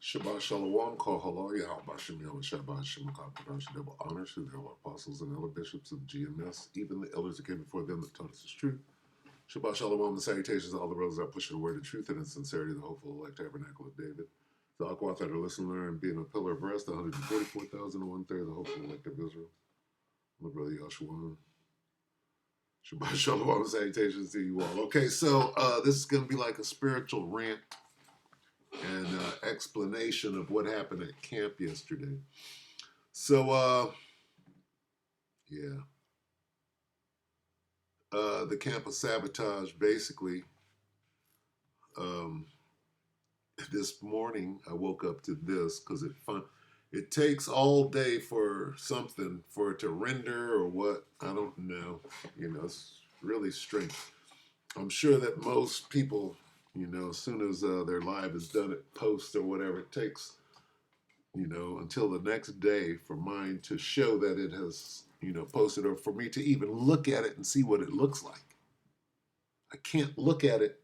Shabbat Shalom, Kol Halal, Yahweh Shem Yahweh Shabbat Shem Kadosh, double honors to the apostles and elder bishops of GMS, even the elders that came before them that taught us the truth. Shabbat Shalom and salutations to all the brothers that push the word of truth and in sincerity, the hopeful elect tabernacle of David. The Aquath that are listening and being a pillar of rest, the 144,001 third, the hopeful elect of Israel. My brother Yahshua. Shabbat Shalom and salutations to you all. Okay, so this is going to be like a spiritual rant and explanation of what happened at camp yesterday. So, the camp of sabotage, basically. This morning, I woke up to this because it takes all day for something, for it to render or what, I don't know. It's really strange. I'm sure that most people, as soon as their live is done, it posts or whatever, it takes, until the next day for mine to show that it has, posted, or for me to even look at it and see what it looks like. I can't look at it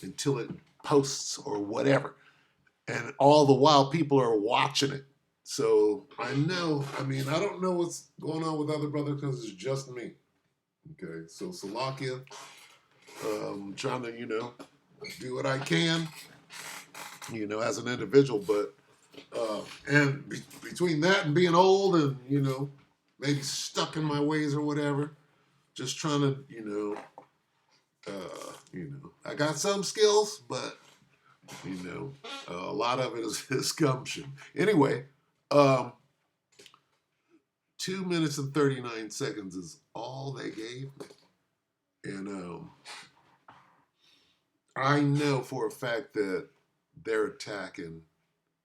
until it posts or whatever. And all the while people are watching it. So I don't know what's going on with other brothers because it's just me. Okay, so Salakia, trying to, do what I can, as an individual, but between that and being old and, maybe stuck in my ways or whatever, just trying to, I got some skills, but, a lot of it is gumption. Anyway, 2 minutes and 39 seconds is all they gave me. And I know for a fact that they're attacking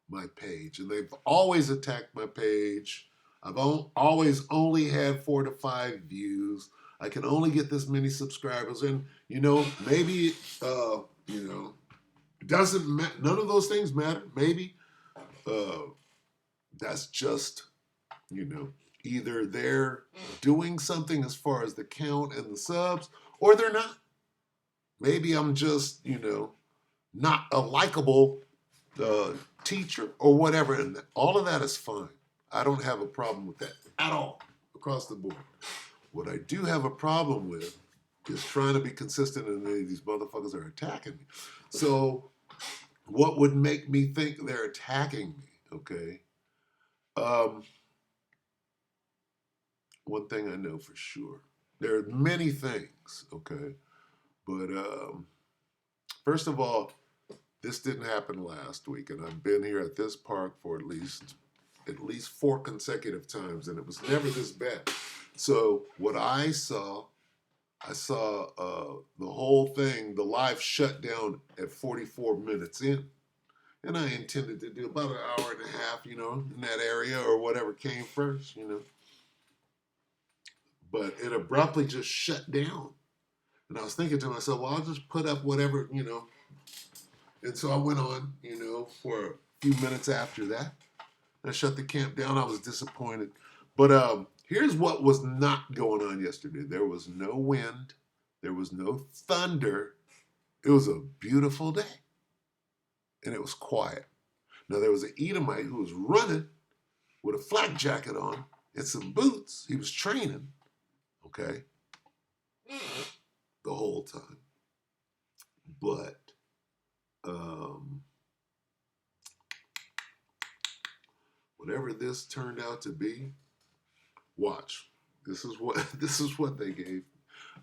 my page. And they've always attacked my page. I've always only had 4 to 5 views. I can only get this many subscribers. And, maybe, it doesn't matter. None of those things matter. Maybe that's just, either they're doing something as far as the count and the subs, or they're not. Maybe I'm just, not a likable teacher or whatever. And all of that is fine. I don't have a problem with that at all across the board. What I do have a problem with is trying to be consistent, and these motherfuckers are attacking me. So what would make me think they're attacking me, okay? One thing I know for sure. There are many things, okay? But first of all, this didn't happen last week, and I've been here at this park for at least 4 consecutive times, and it was never this bad. So what I saw the whole thing, the live shut down at 44 minutes in. And I intended to do about an hour and a half, in that area or whatever came first, But it abruptly just shut down. And I was thinking to myself, well, I'll just put up whatever, And so I went on, for a few minutes after that. I shut the camp down. I was disappointed. But here's what was not going on yesterday. There was no wind. There was no thunder. It was a beautiful day. And it was quiet. Now, there was an Edomite who was running with a flak jacket on and some boots. He was training, okay, the whole time. But whatever this turned out to be, watch. This is what they gave.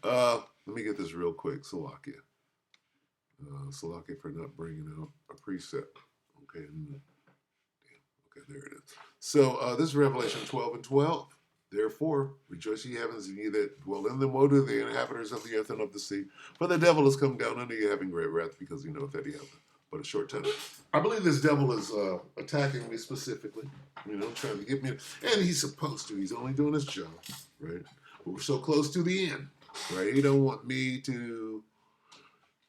Let me get this real quick, Salakia. Salakia for not bringing out a preset. Okay, okay, there it is. So this is Revelation 12 and 12. Therefore, rejoice ye heavens, and ye that dwell in them. Woe to the inhabitants of the earth and of the sea. For the devil has come down unto you having great wrath, because he knoweth that he hath but a short time. I believe this devil is attacking me specifically, trying to get me. And he's supposed to. He's only doing his job, right? But we're so close to the end, right? He don't want me to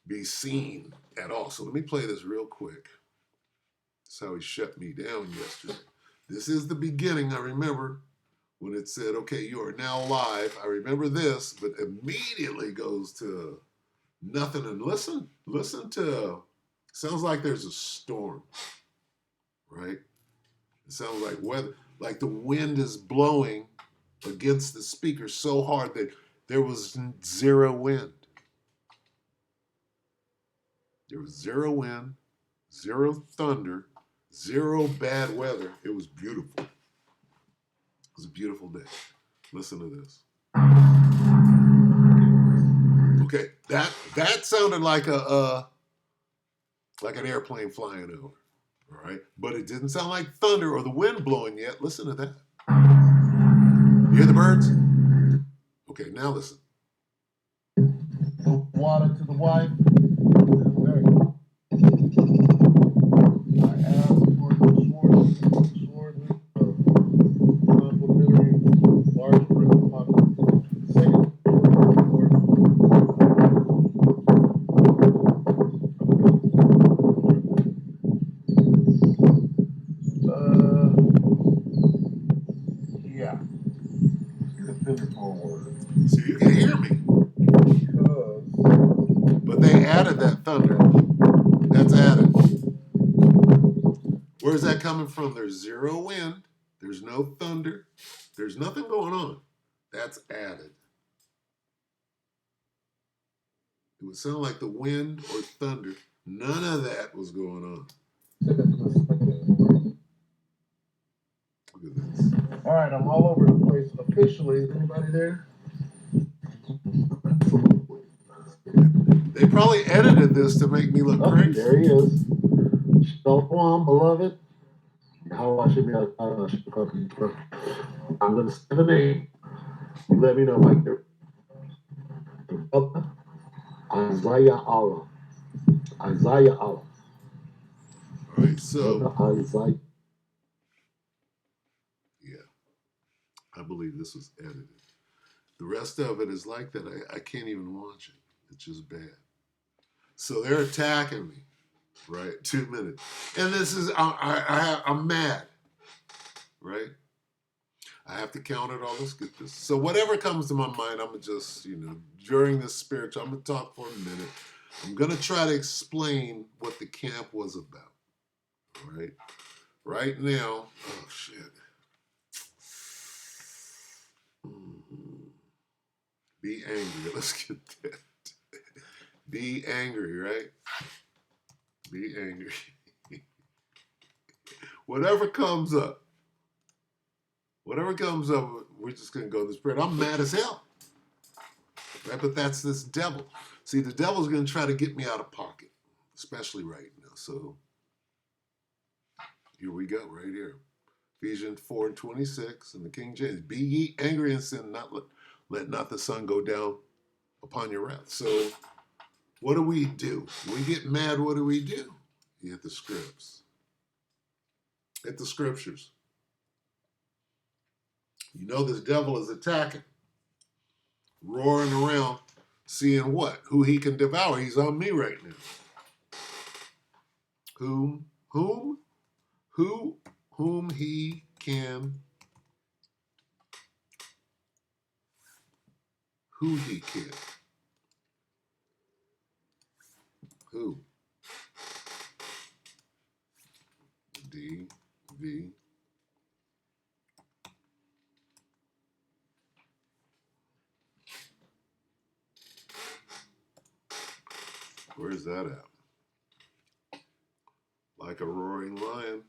be seen at all. So let me play this real quick. That's how he shut me down yesterday. This is the beginning. I remember when it said, okay, you are now live. I remember this, but immediately goes to nothing. And listen to, sounds like there's a storm, It sounds like weather, like the wind is blowing against the speaker so hard that there was zero wind. There was zero wind, zero thunder, zero bad weather. It was beautiful. It was a beautiful day. Listen to this. Okay, that sounded like like an airplane flying over. All right, but it didn't sound like thunder or the wind blowing yet. Listen to that. You hear the birds? Okay, now listen. Water to the wife. I asked for the sword, complimentary large brick pocket. Second, yeah, depending forward. So you can hear me. Because But they added that thunder. That's added. Where's that coming from? There's zero wind. There's no thunder. There's nothing going on. That's added. It would sound like the wind or thunder. None of that was going on. Look at this. All right, I'm all over the place officially. Is anybody there? They probably edited this to make me look crazy. There he is. Shalom, beloved. How I should be I'm going to say the name. You let me know if I get it. Isaiah Allah. Isaiah Allah. All right, so Isaiah. yeah, I believe this was edited. The rest of it is like that. I can't even watch it. It's just bad. So they're attacking me, right? 2 minutes, and this is I'm mad, right? I have to count it all. Let's get this. So whatever comes to my mind, I'm gonna just during this spiritual, I'm gonna talk for a minute. I'm gonna try to explain what the camp was about. All right. Right now, oh shit. Be angry. Let's get that. Be angry, right? Be angry. Whatever comes up, we're just gonna go this spirit. I'm mad as hell, right? But that's this devil. See, the devil's gonna try to get me out of pocket, especially right now. So here we go, right here. Ephesians 4:26 in the King James. Be ye angry and sin, let not the sun go down upon your wrath. So what do? When we get mad, what do? You hit the scripts. Hit the scriptures. You know this devil is attacking, roaring around, seeing what? Who he can devour. He's on me right now. Whom he can. Who he can. Who? D-V. Where's that at? Like a roaring lion.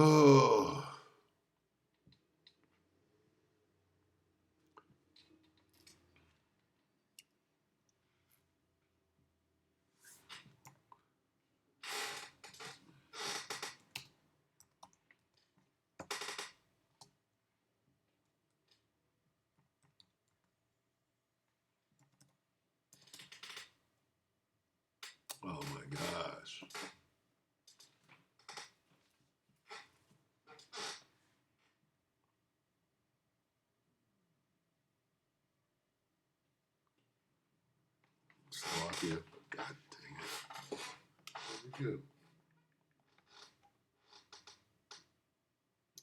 Oh. Oh my gosh. Slovakia. God dang it. Very good.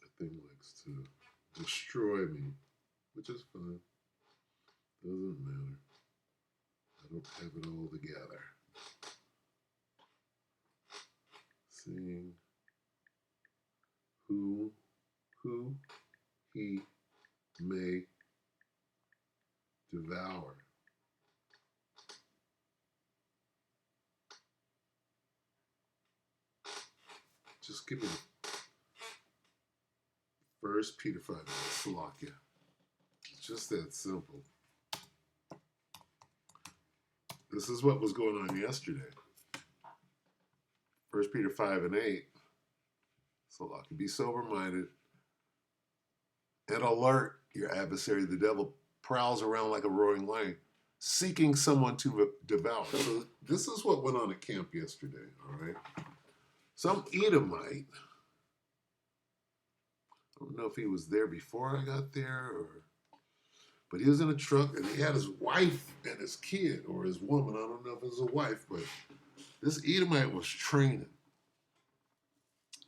That thing likes to destroy me. which is fine. Doesn't matter. I don't have it all together. Seeing who he may devour. Just give me First Peter 5, Slovakia. It's just that simple. This is what was going on yesterday. First Peter 5 and 8. Slovakia. Be sober-minded and alert. Your adversary, the devil, prowls around like a roaring lion, seeking someone to devour. So this is what went on at camp yesterday, all right? Some Edomite, I don't know if he was there before I got there, but he was in a truck and he had his wife and his kid, or his woman. I don't know if it was a wife, but this Edomite was training.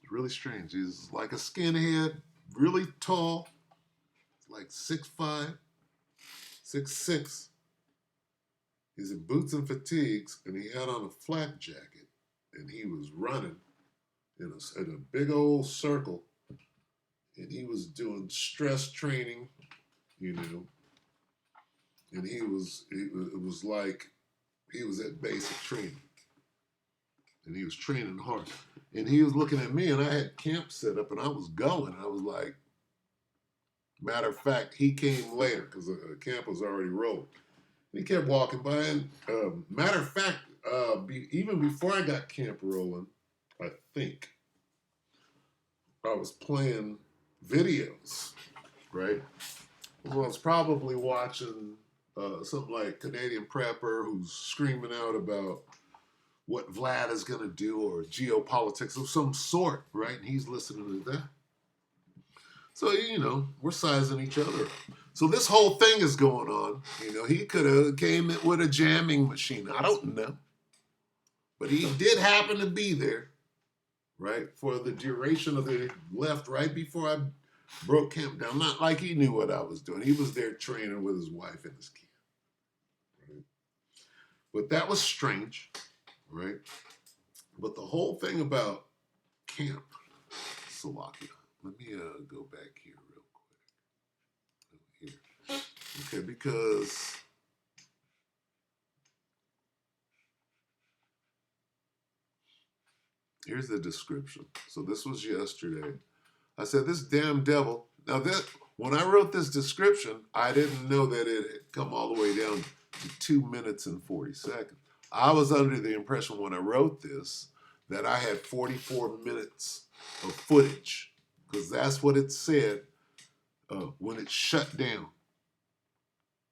It's really strange. He's like a skinhead, really tall, like 6'5", 6'6". He's in boots and fatigues, and he had on a flak jacket, and he was running in a big old circle, and he was doing stress training, you know, and it was like he was at basic training, and he was training hard, and he was looking at me, and I had camp set up, and I was going. I was like, matter of fact, he came later because the camp was already rolled. He kept walking by, and matter of fact, even before I got camp rolling, I think I was playing videos, right? Well, I was probably watching something like Canadian Prepper, who's screaming out about what Vlad is going to do, or geopolitics of some sort, right? And he's listening to that. So, you know, we're sizing each other up. So this whole thing is going on. You know, he could have came in with a jamming machine. I don't know. But he did happen to be there, right, for the duration of the left right before I broke camp down. Not like he knew what I was doing. He was there training with his wife and his kid. Right? But that was strange, right? But the whole thing about camp, Slovakia. Let me go back here real quick. Here. Okay, because here's the description. So this was yesterday. I said, this damn devil. Now, when I wrote this description, I didn't know that it had come all the way down to 2 minutes and 40 seconds. I was under the impression when I wrote this that I had 44 minutes of footage, because that's what it said when it shut down.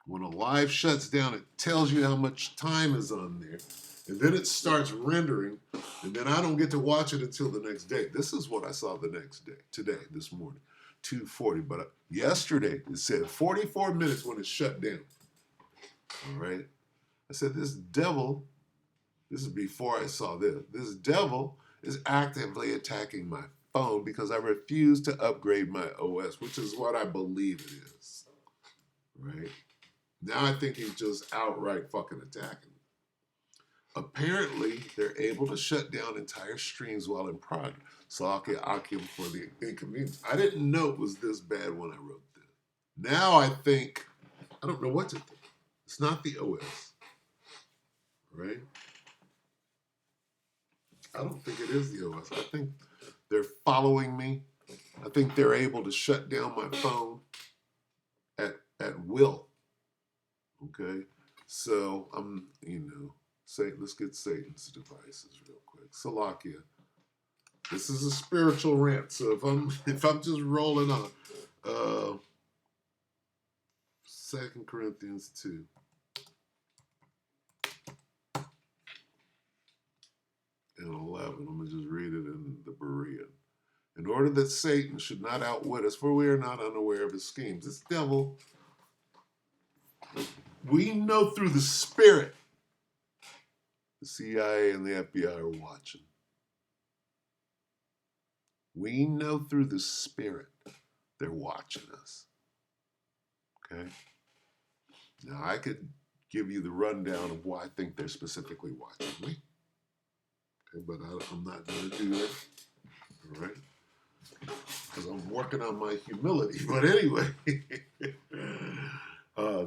When a live shuts down, it tells you how much time is on there. And then it starts rendering, and then I don't get to watch it until the next day. This is what I saw the next day, today, this morning, 2:40. But yesterday, it said 44 minutes when it shut down. All right? I said, this devil, this is before I saw this devil is actively attacking my phone because I refuse to upgrade my OS, which is what I believe it is. Right? Now I think he's just outright fucking attacking. Apparently, they're able to shut down entire streams while in progress. So I'll get Akim for the inconvenience. I didn't know it was this bad when I wrote this. Now I think, I don't know what to think. It's not the OS, right? I don't think it is the OS. I think they're following me. I think they're able to shut down my phone at will, okay? So I'm, let's get Satan's devices real quick. Salakia. This is a spiritual rant, so if I'm just rolling on, 2 Corinthians 2. And 11. I'm gonna just read it in the Berean. In order that Satan should not outwit us, for we are not unaware of his schemes. This devil, we know through the Spirit, the CIA and the FBI are watching. We know through the Spirit they're watching us. Okay. Now I could give you the rundown of why I think they're specifically watching me. Okay, but I'm not going to do that. All right. Because I'm working on my humility. But anyway,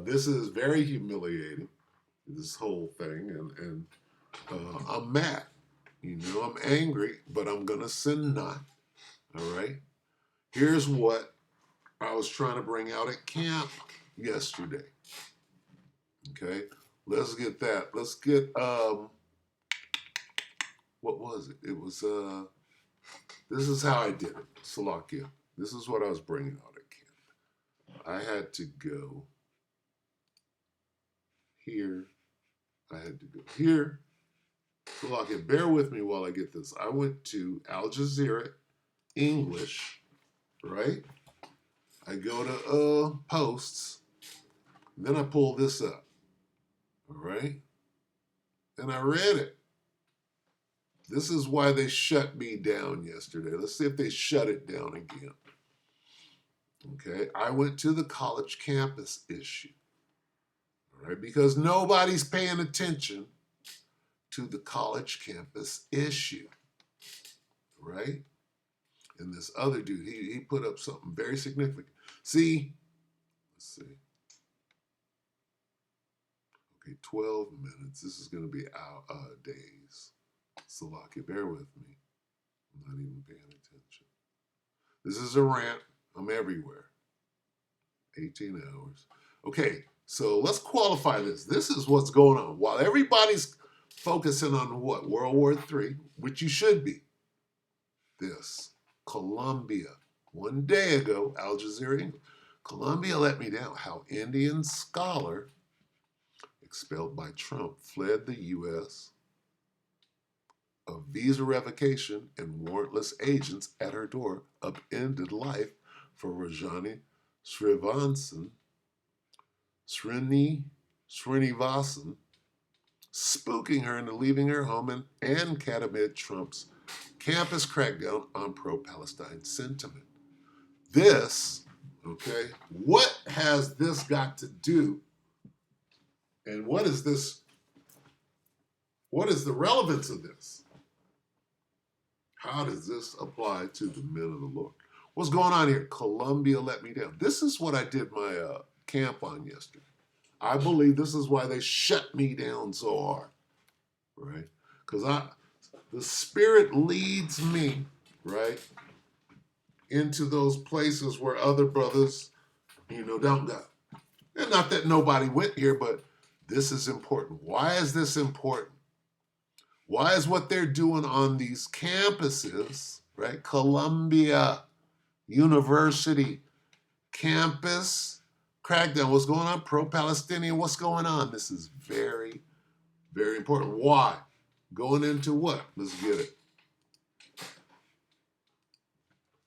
this is very humiliating, this whole thing. And I'm mad. You know, I'm angry, but I'm going to sin not. All right. Here's what I was trying to bring out at camp yesterday. Okay. Let's get that. Let's get, what was it? It was, this is how I did it. Salakia. This is what I was bringing out at camp. I had to go here. I had to go here. Salakia, bear with me while I get this. I went to Al Jazeera English, right? I go to posts, and then I pull this up, all right? And I read it. This is why they shut me down yesterday. Let's see if they shut it down again. Okay, I went to the college campus issue, all right? Because nobody's paying attention to the college campus issue, right? And this other dude, he put up something very significant. See, let's see. Okay, 12 minutes. This is going to be our days. Salaki, bear with me. I'm not even paying attention. This is a rant. I'm everywhere. 18 hours. Okay, so let's qualify this. This is what's going on. While everybody's focusing on what? World War III, which you should be. This. Colombia. One day ago, Al Jazeera, England. Colombia let me down. How Indian scholar expelled by Trump fled the U.S. of visa revocation and warrantless agents at her door upended life for Rajani Srinivasan, spooking her into leaving her home and cat amid Trump's campus crackdown on pro-Palestine sentiment. This, okay, what has this got to do? And what is this? What is the relevance of this? How does this apply to the men of the Lord? What's going on here? Colombia let me down. This is what I did my camp on yesterday. I believe this is why they shut me down so hard, right? Because the Spirit leads me, right, into those places where other brothers, don't go. And not that nobody went here, but this is important. Why is this important? Why is what they're doing on these campuses, right? Columbia University campus crackdown. What's going on? Pro-Palestinian. What's going on? This is very, very important. Why? Going into what? Let's get it.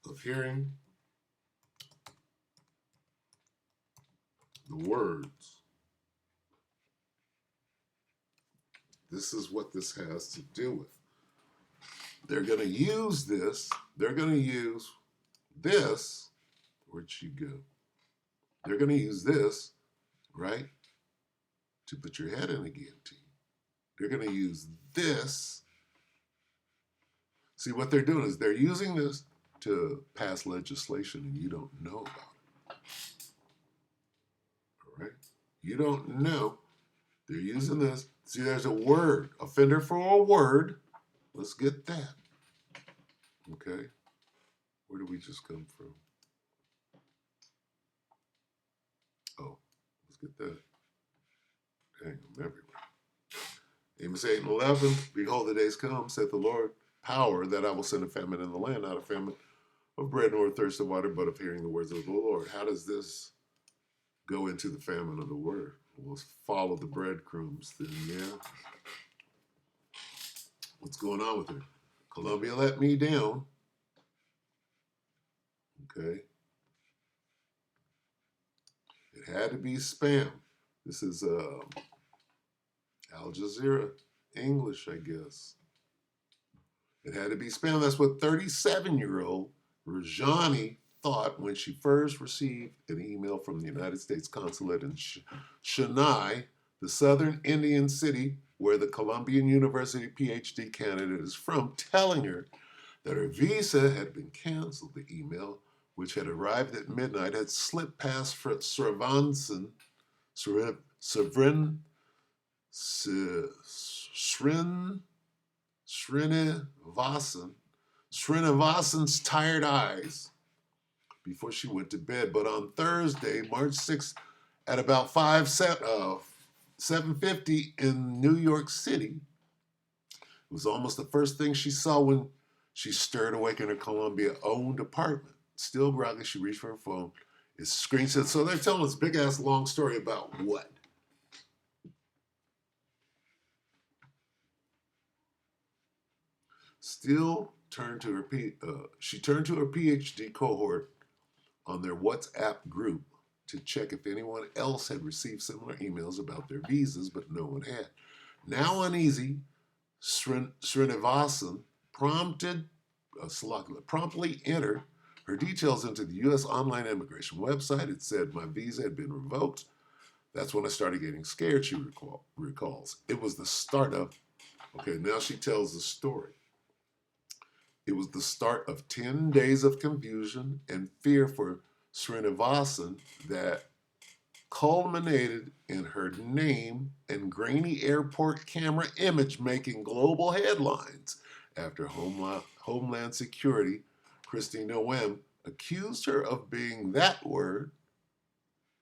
Of hearing the words. This is what this has to do with. They're going to use this. They're going to use this. Where'd she go? They're going to use this, right, to put your head in a guillotine. They're going to use this. See, what they're doing is they're using this to pass legislation and you don't know about it. All right? You don't know. They're using this. See, there's a word. Offender for a word. Let's get that. Okay? Where did we just come from? Oh, let's get that. Dang, I'm everywhere. Amos 8 and 11. Behold, the days come, saith the Lord, power, that I will send a famine in the land, not a famine of bread nor a thirst of water, but of hearing the words of the Lord. How does this go into the famine of the word? We'll follow the breadcrumbs then, yeah. What's going on with her? Columbia let me down. Okay. It had to be spam. This is Al Jazeera English, I guess. It had to be spam. That's what 37-year-old Rajani thought when she first received an email from the United States consulate in Chennai, the southern Indian city where the Columbian University PhD candidate is from, telling her that her visa had been canceled. The email, which had arrived at midnight, had slipped past Srinivasan, Srinivasan's tired eyes before she went to bed. But on Thursday, March 6th, at about 7:50 in New York City, it was almost the first thing she saw when she stirred awake in her Columbia-owned apartment. Still groggy, she reached for her phone. It's screenshot. So they're telling this big-ass long story about what? She turned to her PhD cohort on their WhatsApp group to check if anyone else had received similar emails about their visas, but no one had. Now uneasy, Srinivasan promptly entered her details into the U.S. online immigration website. It said my visa had been revoked. That's when I started getting scared, she recalls. It was the start of, okay, now she tells the story. It was the start of 10 days of confusion and fear for Srinivasan that culminated in her name and grainy airport camera image making global headlines after Homeland Security Christine Noem accused her of being that word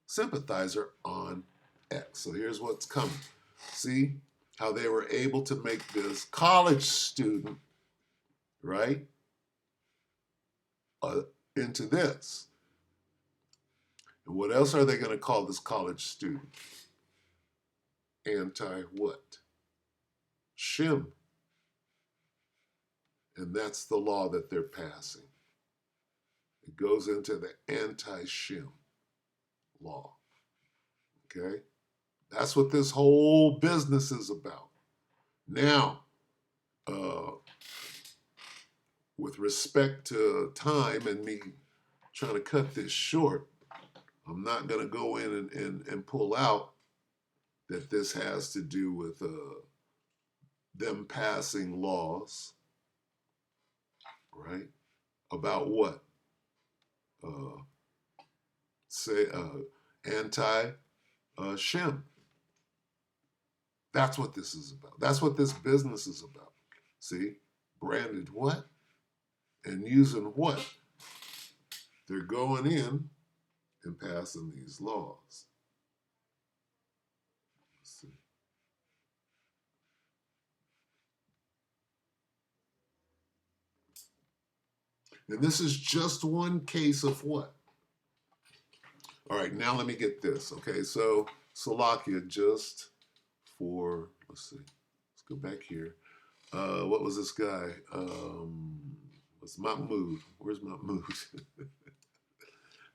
sympathizer on X. So here's what's coming. See how they were able to make this college student, right, into this. And what else are they going to call this college student? Anti what? Shim. And that's the law that they're passing. It goes into the anti-shim law. Okay? That's what this whole business is about. Now, with respect to time and me trying to cut this short, I'm not going to go in and pull out that this has to do with them passing laws, right? About what? Anti-shim. That's what this is about. That's what this business is about. See? Branded what? And using what? They're going in and passing these laws. Let's see. And this is just one case of what? All right, now let me get this. Okay, so Slovakia, just for, let's see, let's go back here. What was this guy? What's Mahmoud? Where's Mahmoud?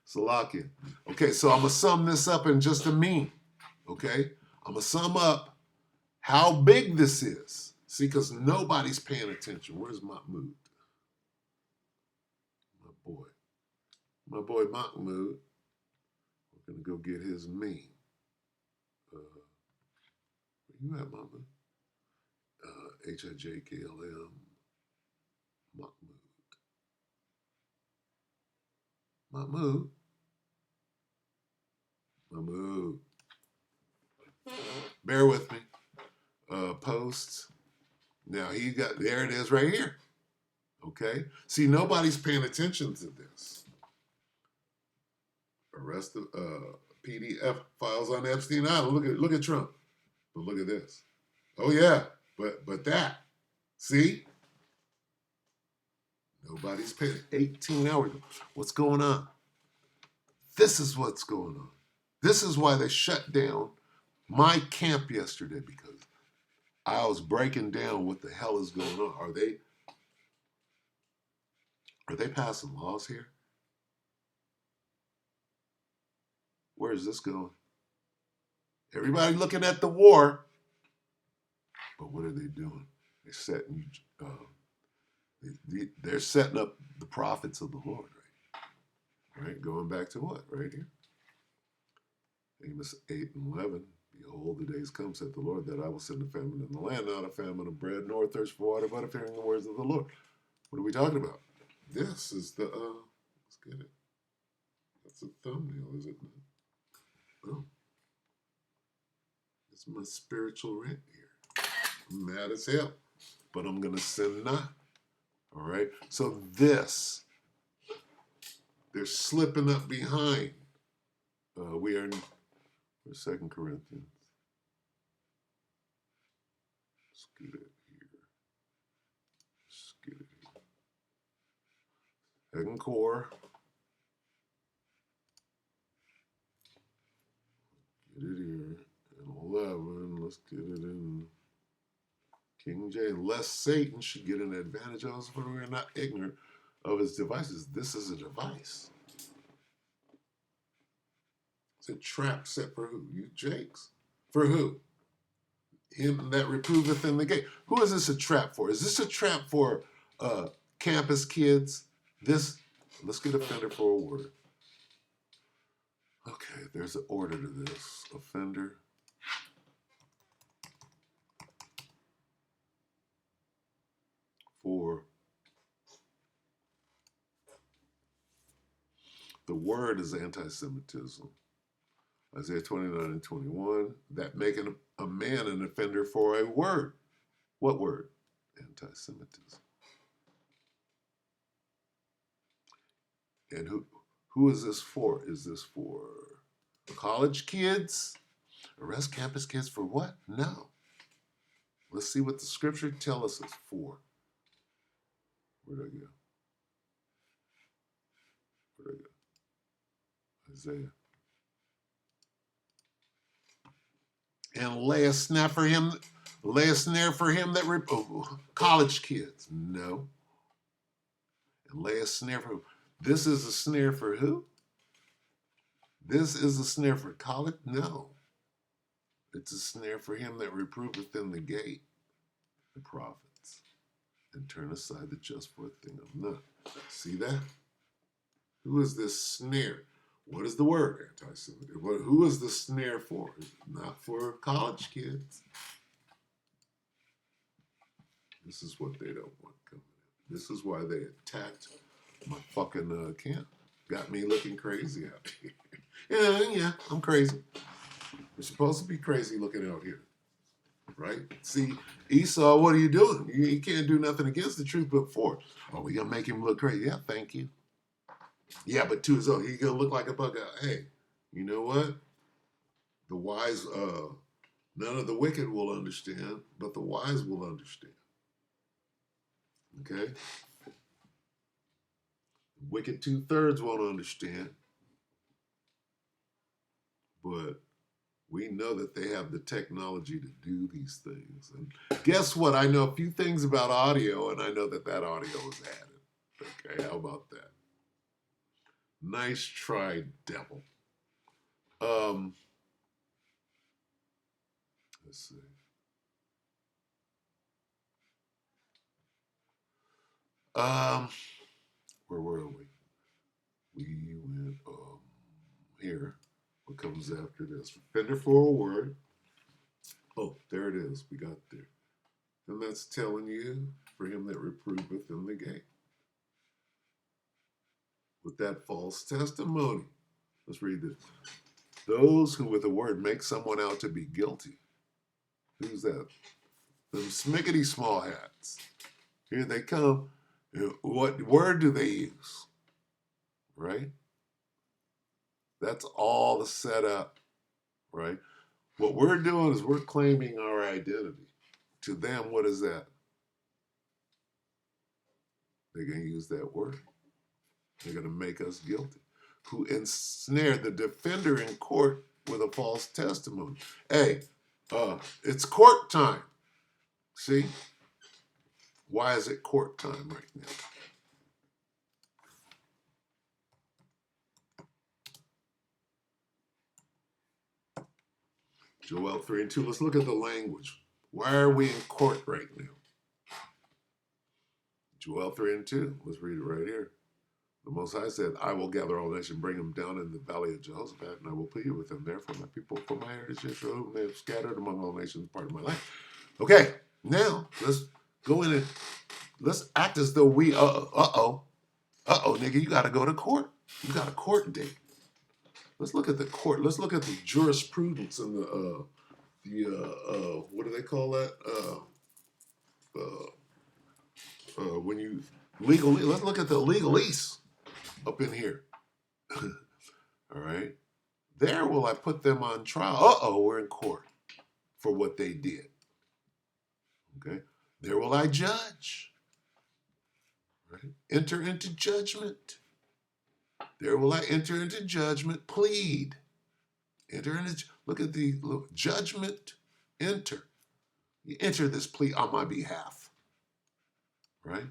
Slovakia. Okay, so I'm going to sum this up in just a meme. Okay? I'm going to sum up how big this is. See, because nobody's paying attention. Where's Mahmoud? My boy Mahmoud. We're going to go get his meme. Where you at, Mahmoud? HIJKLM. Mahmoud. Mahmoud. Mahmoud. Bear with me. Posts. Now he got, there it is right here. Okay? See, nobody's paying attention to this. Arrest of PDF files on Epstein Island. Look at Trump. But look at this. Oh yeah, but that. See? Nobody's paying. 18 hours. What's going on? This is what's going on. This is why they shut down my camp yesterday, because I was breaking down what the hell is going on. Are they passing laws here? Where is this going? Everybody looking at the war, but what are they doing? They're setting up the prophets of the Lord, right? Right? Going back to what? Right here. Amos 8 and 11. Behold, the days come, said the Lord, that I will send a famine in the land, not a famine of bread, nor thirst for water, but of hearing the words of the Lord. What are we talking about? This is the, let's get it. That's a thumbnail, is it not? Oh. It's my spiritual rant here. I'm mad as hell, but I'm going to sin not. All right? So this, they're slipping up behind. We are in 2 Corinthians. Let's get it here. Let's get it here. 2 Cor. Get it here. And 11. Let's get it in King James. Lest Satan should get an advantage of us, for we are not ignorant of his devices. This is a device. It's a trap set for who? You jakes. For who? Him that reproveth in the gate. Who is this a trap for? Is this a trap for campus kids? This, let's get offender for a word. Okay, there's an order to this. Offender. For the word is anti-Semitism. Isaiah 29 and 21, that making a man an offender for a word. What word? Anti-Semitism. And who is this for? Is this for college kids? Arrest campus kids for what? No. Let's see what the scripture tells us it's for. Where'd I go? Where'd I go? Isaiah. And lay a snare for him that college kids. No. And lay a snare for who? This is a snare for who? This is a snare for college? No. It's a snare for him that reproveth in the gate, the prophets, and turn aside the just for a thing of none. See that? Who is this snare? What is the word? Anti-Semitic. Who is the snare for? Not for college kids. This is what they don't want coming in. This is why they attacked my fucking camp. Got me looking crazy out here. Yeah, I'm crazy. We're supposed to be crazy looking out here. Right? See, Esau, what are you doing? You can't do nothing against the truth but for it. Oh, we gonna make him look crazy. Yeah, thank you. Yeah, but to his own, he's gonna look like a bug out. Hey, you know what? The wise, none of the wicked will understand, but the wise will understand. Okay? Wicked 2/3 won't understand. But we know that they have the technology to do these things. And guess what? I know a few things about audio, and I know that audio was added. Okay, how about that? Nice try, devil. Let's see. Where were we? We went here. What comes after this? Offender for a word. Oh, there it is. We got there. And that's telling you, for him that reproveth in the gate. With that false testimony. Let's read this. Those who with a word make someone out to be guilty. Who's that? Them smickety small hats. Here they come. What word do they use? Right? That's all the setup, right? What we're doing is we're claiming our identity. To them, what is that? They're going to use that word. They're going to make us guilty. Who ensnared the defender in court with a false testimony. Hey, it's court time. See? Why is it court time right now? Joel 3 and 2. Let's look at the language. Why are we in court right now? Joel 3 and 2. Let's read it right here. The Most High said, I will gather all nations, bring them down in the valley of Jehoshaphat, and I will plead with them there for my people, for my heritage Israel, whom they have scattered among all nations, part of my life. Okay, now let's go in and let's act as though we, nigga, you got to go to court. You got a court date. Let's look at the court. Let's look at the jurisprudence and the what do they call that? When you legally, let's look at the legalese up in here. All right. There will I put them on trial. We're in court for what they did. Okay. There will I judge. Right. Enter into judgment. There will I enter into judgment. Plead. Enter into. Look at the judgment. Enter. You enter this plea on my behalf. Right.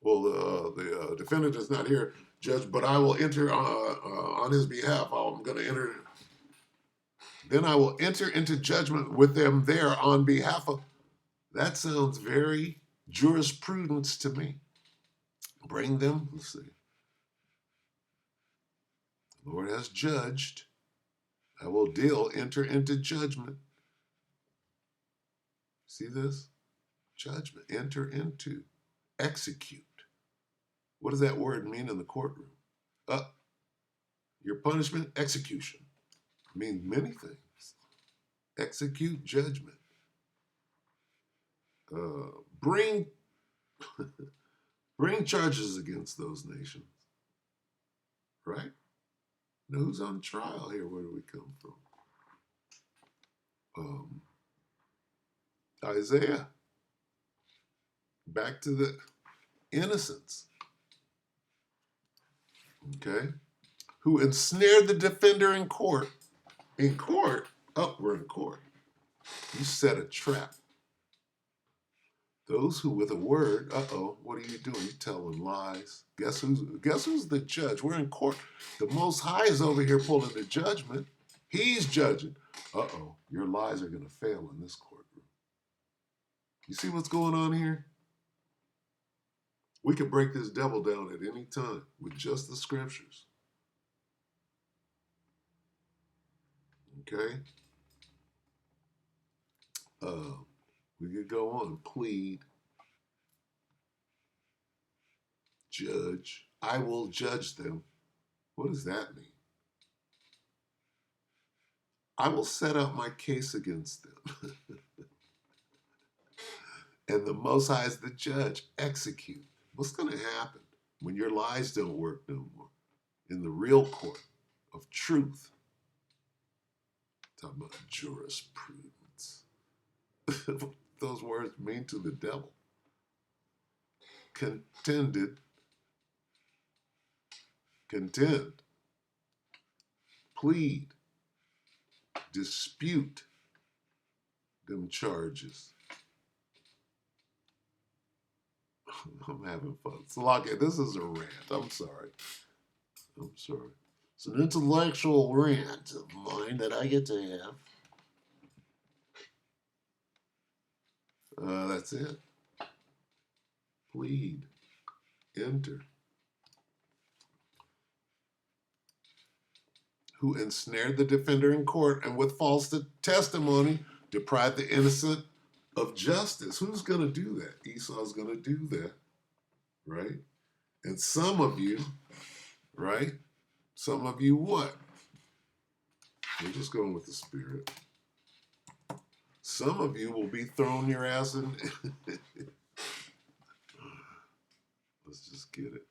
Well, the defendant is not here, Judge, but I will enter on his behalf. I'm going to enter. Then I will enter into judgment with them there on behalf of. That sounds very jurisprudence to me. Bring them. Let's see. The Lord has judged. I will enter into judgment. See this? Judgment. Enter into. Execute. What does that word mean in the courtroom? Your punishment, execution. It means many things. Execute judgment. Bring charges against those nations. Right? Now, who's on trial here? Where do we come from? Isaiah. Back to the innocents. Okay? Who ensnared the defender in court. In court? We're in court. You set a trap. Those who with a word, what are you doing? You telling lies. Guess who's the judge? We're in court. The Most High is over here pulling the judgment. He's judging. Your lies are going to fail in this courtroom. You see what's going on here? We can break this devil down at any time with just the scriptures. Okay? We could go on. Plead. Judge. I will judge them. What does that mean? I will set out my case against them. And the Most High is the judge. Execute. What's going to happen when your lies don't work no more? In the real court of truth. Talking about jurisprudence. What those words mean to the devil. Contend, plead, dispute them charges. I'm having fun. Salaki, this is a rant. I'm sorry. It's an intellectual rant of mine that I get to have. That's it. Plead. Enter. Who ensnared the defender in court and with false testimony deprived the innocent of justice. Who's going to do that? Esau's going to do that, right? And some of you, right? Some of you what? We're just going with the spirit. Some of you will be throwing your ass in. Let's just get it.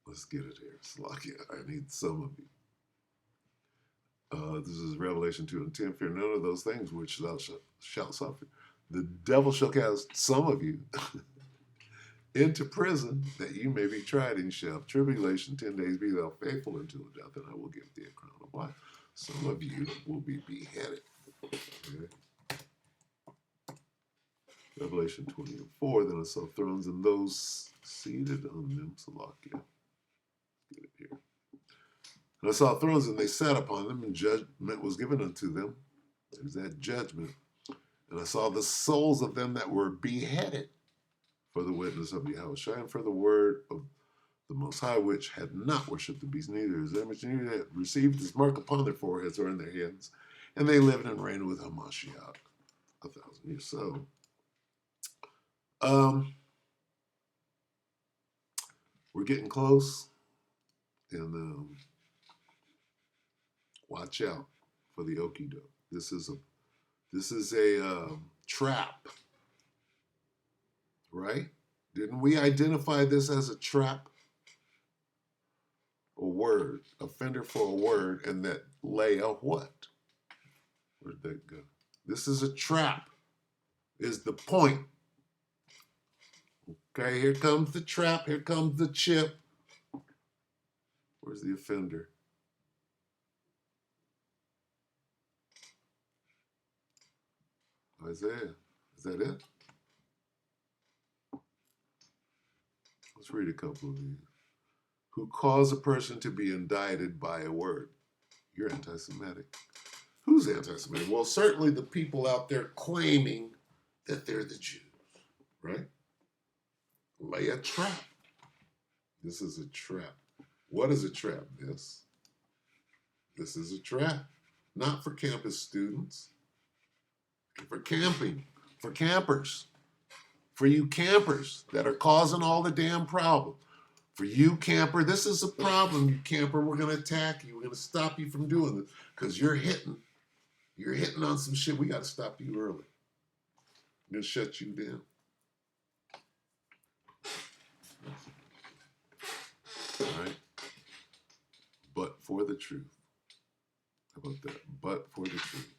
Let's get it here. Salakia. I need some of you. This is Revelation 2 and 10. Fear none of those things which thou shalt suffer. The devil shall cast some of you into prison, that you may be tried, and you shall have tribulation 10 days. Be thou faithful until death, and I will give thee a crown of life. Some of you will be beheaded. Okay. Revelation 20 and 4. Then I saw thrones, and those seated on them. Salakia. Get it here. And I saw thrones, and they sat upon them, and judgment was given unto them. There's that judgment. And I saw the souls of them that were beheaded for the witness of Yahushua and for the word of the Most High, which had not worshipped the beast, neither his image, neither had received his mark upon their foreheads or in their hands. And they lived and reigned with Hamashiach 1,000 years. So, we're getting close, and watch out for the okie doke. This is a trap, right? Didn't we identify this as a trap? A word, offender for a word, and that lay a what? Where'd that go? This is a trap, is the point. Okay, here comes the trap, here comes the chip. Where's the offender? Isaiah. Is that it? Let's read a couple of these. Who cause a person to be indicted by a word. You're anti-Semitic. Who's anti-Semitic? Well, certainly the people out there claiming that they're the Jews, right? Lay a trap. This is a trap. What is a trap, This is a trap. Not for campus students. For camping. For campers. For you campers that are causing all the damn problem. For you camper, this is a problem, you camper. We're going to attack you. We're going to stop you from doing this because you're hitting on some shit. We got to stop you early. I'm going to shut you down. All right? But for the truth. How about that? But for the truth.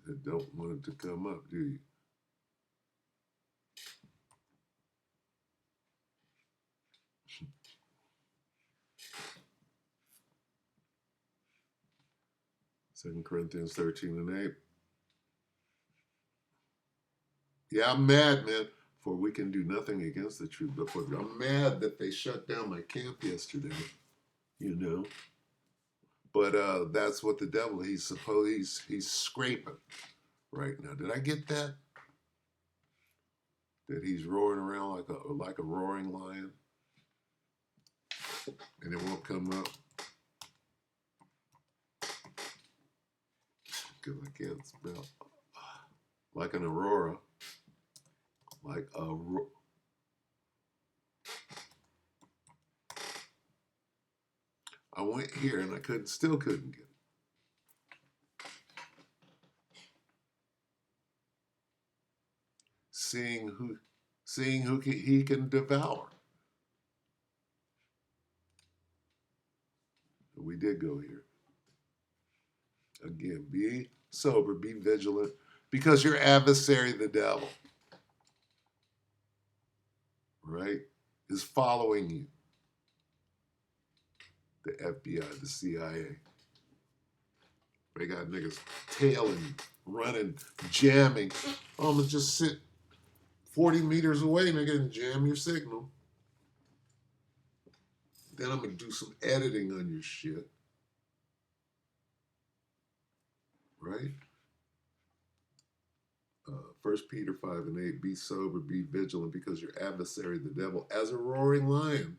I don't want it to come up, do you? Second Corinthians 13 and 8. Yeah, I'm mad, man, for we can do nothing against the truth. But I'm mad that they shut down my camp yesterday, you know. But that's what the devil, he's scraping right now. Did I get that? That he's roaring around like a roaring lion? And it won't come up? Because I can't spell. Like an aurora. Like a I went here and I still couldn't get it. Seeing who he can devour. We did go here. Again, be sober, be vigilant, because your adversary, the devil, right, is following you. The FBI, the CIA. They got niggas tailing, running, jamming. Oh, I'm gonna just sit 40 meters away, nigga, and jam your signal. Then I'm gonna do some editing on your shit. Right? 1 Peter 5 and 8, be sober, be vigilant, because your adversary, the devil, as a roaring lion,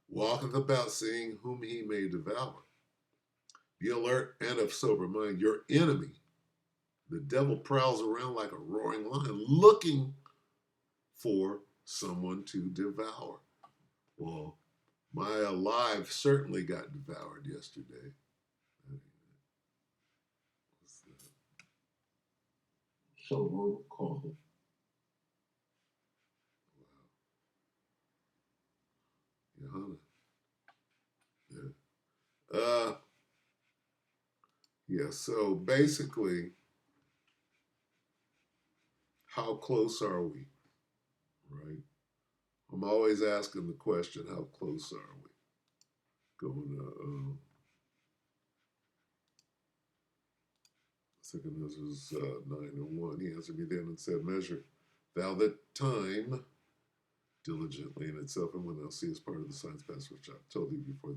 walketh about seeing whom he may devour. Be alert and of sober mind. Your enemy, the devil, prowls around like a roaring lion, looking for someone to devour. Well, my alive certainly got devoured yesterday. So called. Wow. Yeah. Yeah, so basically, how close are we? Right? I'm always asking the question, how close are we? Going to, second this was 9:01. He answered me then and said, measure thou the time diligently in itself, and when thou seest part of the signs pass, which I told thee before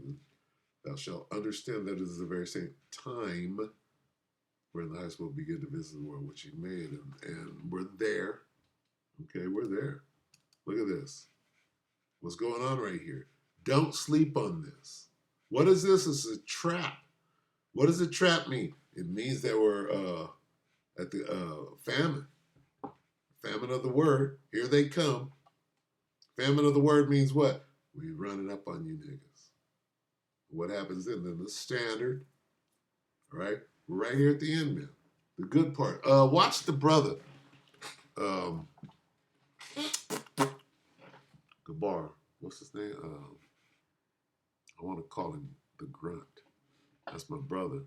Thou shalt understand that it is the very same time wherein the highest will begin to visit the world which he made. And we're there. Okay, we're there. Look at this. What's going on right here? Don't sleep on this. What is this? It's a trap. What does a trap mean? It means that we're at the famine. Famine of the word. Here they come. Famine of the word means what? We run it up on you niggas. What happens then? Then the standard, right? We're right here at the end, man. The good part. Watch the brother. Gabar. What's his name? I want to call him the Grunt. That's my brother.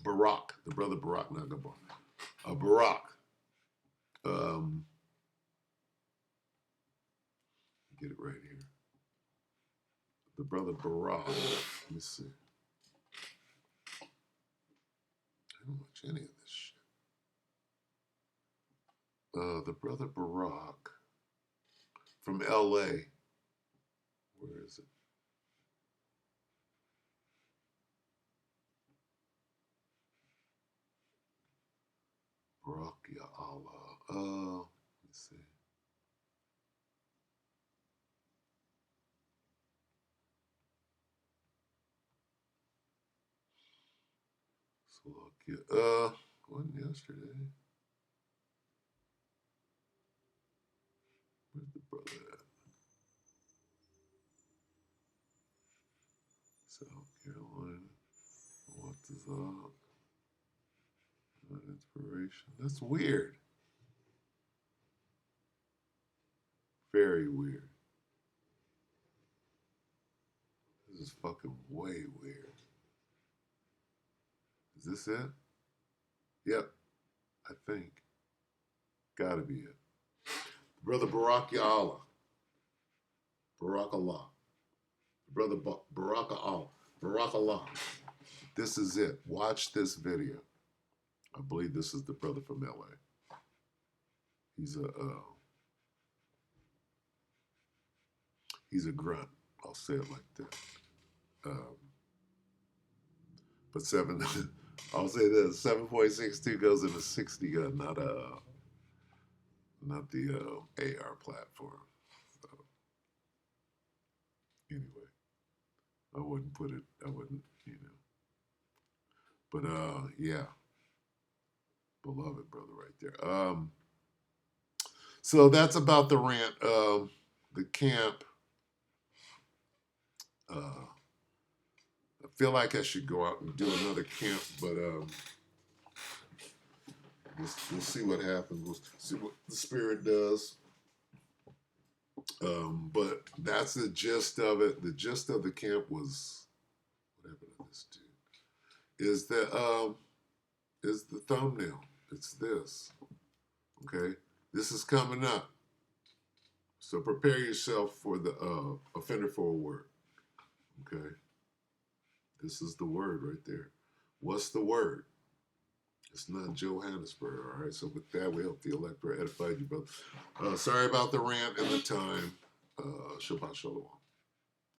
Barack. The brother Barack, not Gabar. Barack. Get it right here. The brother Barack. Let me see. I don't watch any of this shit. The brother Barack from LA. Where is it? Barack Ya Allah. Let's see. Slovakia. Wasn't yesterday. Where's the brother at? South Carolina. What is up? Inspiration. That's weird. Very weird. This is fucking way weird. Is this it? Yep. I think. Gotta be it. Brother Barack Ya Allah. Barack Allah. Brother Barack Allah. Barack Allah. This is it. Watch this video. I believe this is the brother from LA. He's a grunt. I'll say it like that. But I'll say this: 7.62 goes in a 60 gun, not the AR platform. So, anyway, I wouldn't, But yeah, beloved brother right there. So that's about the rant. The camp. I feel like I should go out and do another camp, but we'll see what happens. We'll see what the spirit does. But that's the gist of it. The gist of the camp was, what happened to this dude? Is the thumbnail. It's this. Okay? This is coming up. So prepare yourself for the offender for a word. Okay? This is the word right there. What's the word? It's not Johannesburg, all right? So with that, we hope the electorate edified you, brother. Sorry about the rant and the time. Shabbat Shalom.